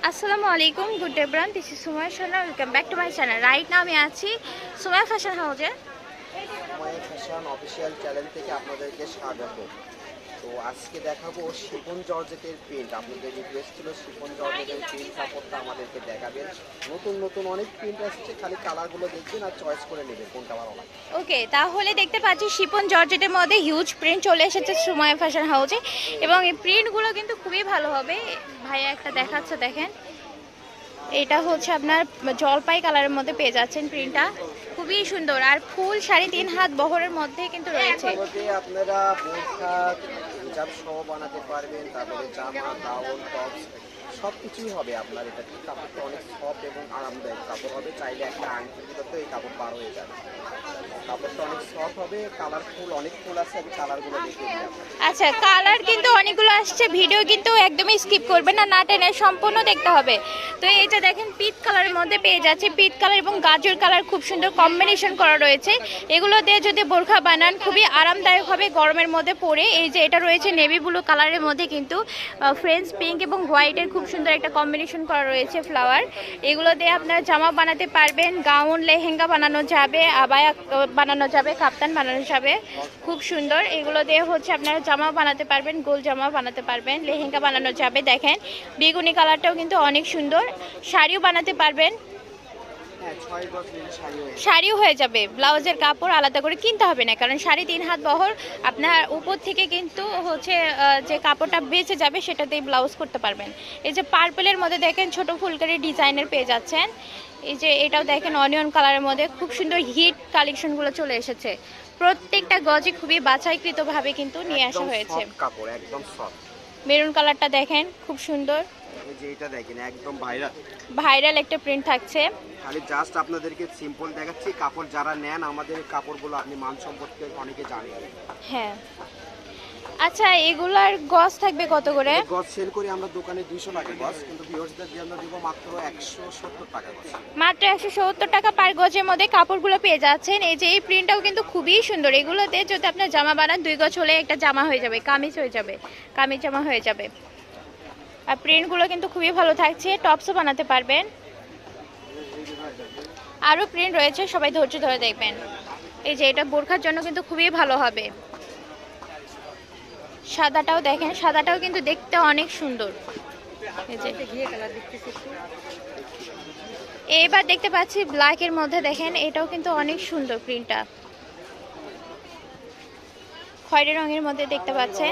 আসসালামু আলাইকুম, good day bran, this is Sumaiya শানা, welcome back to my channel. Right now আমি আছি সুমাইয়া ফ্যাশন হাউসে। সুমাইয়া ফ্যাশন অফিসিয়াল চ্যানেল থেকে আপনাদেরকে স্বাগত। তো আজকে দেখাবো শিফন জর্জেটের প্রিন্ট। আপনাদের রিকোয়েস্ট ছিল শিফন জর্জেটের প্রিন্ট কাপড়টা আমাদেরকে দেখাবেন। নতুন নতুন অনেক প্রিন্ট আসছে, খালি কালারগুলো দেখবেন আর চয়েস করে নেবেন কোনটা ভালো লাগে। ওকে, তাহলে দেখতে পাচ্ছি শিফন জর্জেটের মধ্যে হিউজ প্রিন্ট চলে এসেছে সুমাইয়া ফ্যাশন হাউসে, এবং এই প্রিন্টগুলো কিন্তু খুবই ভালো হবে। ভাইয়া একটা দেখাচ্ছে, দেখেন, এটা হচ্ছে আপনার জলপাই কালারের মধ্যে পেয়ে যাচ্ছেন। প্রিন্টটা খুবই সুন্দর, আর ফুল 3.5 হাত বহরের মধ্যে কিন্তু রয়েছে। আপনারা বোরখা হিজাব সহ বানাতে পারবেন, তারপরে জামা, গাউন, টপস সব কিছুই হবে আপনার। এটা কাপড়টা অনেক সফট এবং আরামদায়ক কাপড় হবে। চাইলে একটা আংটি দিতে এই কাপড় পার হয়ে যাবে। কাপড়টা অনেক সফট হবে, কালারফুল অনেক ফুল আছে, আমি কালারগুলো দেখে দিই। আচ্ছা, কালার কিন্তু অনেকগুলো আসছে, ভিডিও কিন্তু একদমই স্কিপ করবেন না, না টেনে সম্পূর্ণ দেখতে হবে। তো এইটা দেখেন পিট কালারের মধ্যে পেয়ে যাচ্ছে, পিট কালার এবং গাজর কালার খুব সুন্দর কম্বিনেশন করা রয়েছে। এগুলো দিয়ে যদি বোরখা বানান খুবই আরামদায়ক হবে গরমের মধ্যে পরে। এই যে এটা রয়েছে নেভি ব্লু কালারের মধ্যে, কিন্তু ফ্রেঞ্চ পিঙ্ক এবং হোয়াইটের খুব সুন্দর একটা কম্বিনেশন করা রয়েছে ফ্লাওয়ার। এগুলো দিয়ে আপনারা জামা বানাতে পারবেন, গাউন, লেহেঙ্গা বানানো যাবে, আবায়া বানানো যাবে, কাপ্তান বানানো যাবে। খুব সুন্দর, এগুলো দিয়ে হচ্ছে আপনারা জামা বানাতে পারবেন, গোল জামা বানাতে পারবেন, লেহেঙ্গা বানানো যাবে। দেখেন বেগুনি কালারটাও কিন্তু অনেক সুন্দর। শাড়িও বানাতে পারবেন, শাড়িও হয়ে যাবে। ব্লাউজের কাপড় আলাদা করে কিনতে হবে না, কারণ 3.5 হাত বহর আপনার উপর থেকে কিন্তু হচ্ছে যে কাপড়টা বেঁচে যাবে সেটাতেই ব্লাউজ করতে পারবেন। এই যে পার্পলের মধ্যে দেখেন ছোট ফুলকারি ডিজাইনের পেয়ে যাচ্ছেন। এই যে এটাও দেখেন অনিয়ন কালারের মধ্যে খুব সুন্দর হিট কালেকশনগুলো চলে এসেছে। প্রত্যেকটা গজে খুবই বাছাইকৃতভাবে কিন্তু নিয়ে আসা হয়েছে। কাপড় একদম সফট। মেরুন কালারটা দেখেন খুব সুন্দর, এই যে এটা দেখেন একদম ভাইরাল একটা প্রিন্ট থাকছে। খালি জাস্ট আপনাদেরকে সিম্পল দেখাচ্ছি। কাপড় যারা নেন আমাদের কাপড়গুলো আপনি মান সম্পর্কে অনেকে জানেন। হ্যাঁ, আচ্ছা, এগুলার গজ থাকবে কত করে? গজ সেল করি আমরা দোকানে 200 টাকা গজ, কিন্তু ভিউয়ার্সদের জন্য দেব মাত্র 170 টাকা গজ। মাত্র 170 টাকা পার গজের মধ্যে কাপড়গুলো পেয়ে যাচ্ছেন। এই যে এই প্রিন্টটাও কিন্তু খুবই সুন্দর। এগুলোতে যদি আপনার জামা বানান 2 গজ হলে একটা জামা হয়ে যাবে, কামিজ হয়ে যাবে, কামিজ জামা হয়ে যাবে। আর প্রিন্টগুলো কিন্তু খুবই ভালো থাকছে, টপসও বানাতে পারবেন। আরও প্রিন্ট রয়েছে, সবাই ধৈর্য ধরে দেখবেন। এই যে এটা বোরখার জন্য কিন্তু খুবই ভালো হবে। সাদাটাও দেখেন, সাদাটাও কিন্তু দেখতে অনেক সুন্দর। এবার দেখতে পাচ্ছি ব্ল্যাকের মধ্যে, দেখেন এটাও কিন্তু অনেক সুন্দর প্রিন্টটা। খয়েরি রঙের মধ্যে দেখতে পাচ্ছেন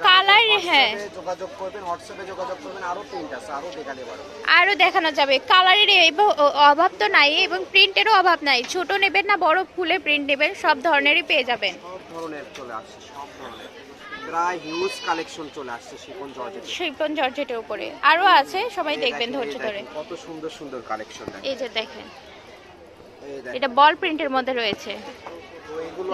কালার। হ্যাঁ, যোগাযোগ করবেন, হোয়াটসঅ্যাপে যোগাযোগ করবেন, আরো প্রিন্ট আছে, আরো দেখাতে পারবো, আরো দেখানো যাবে। কালারের অভাব তো নাই এবং প্রিন্টেরও অভাব নাই। ছোট নেবেন না বড় ফুলের প্রিন্ট নেবেন, সব ধরনেরই পেয়ে যাবেন। সব ধরনের চলে আসছে, সব ধরনের প্রায় হিউজ কালেকশন চলে আসছে শিফন জর্জেট। শিফন জর্জেটের উপরে আরো আছে, সবাই দেখবেন ধৈর্য ধরে। কত সুন্দর সুন্দর কালেকশন দেখেন। এই যে দেখেন এটা বল প্রিন্টের মধ্যে রয়েছে,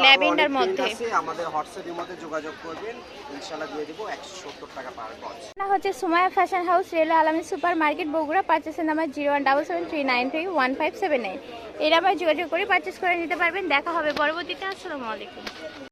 ল্যাভেন্ডার মধ্যে। আমাদের হোয়াটসঅ্যাপের মধ্যে যোগাযোগ করবেন, ইনশাআল্লাহ দিয়ে দেব 170 টাকা পার গজ। না হচ্ছে Sumaiya fashion house, railway Alami super market, Bogura. পারচেসের নাম্বার 0177393157 এই নাম্বারে যোগাযোগ করে পারচেস করে নিতে পারবেন। দেখা হবে পরবর্তীতে। আসসালামু আলাইকুম।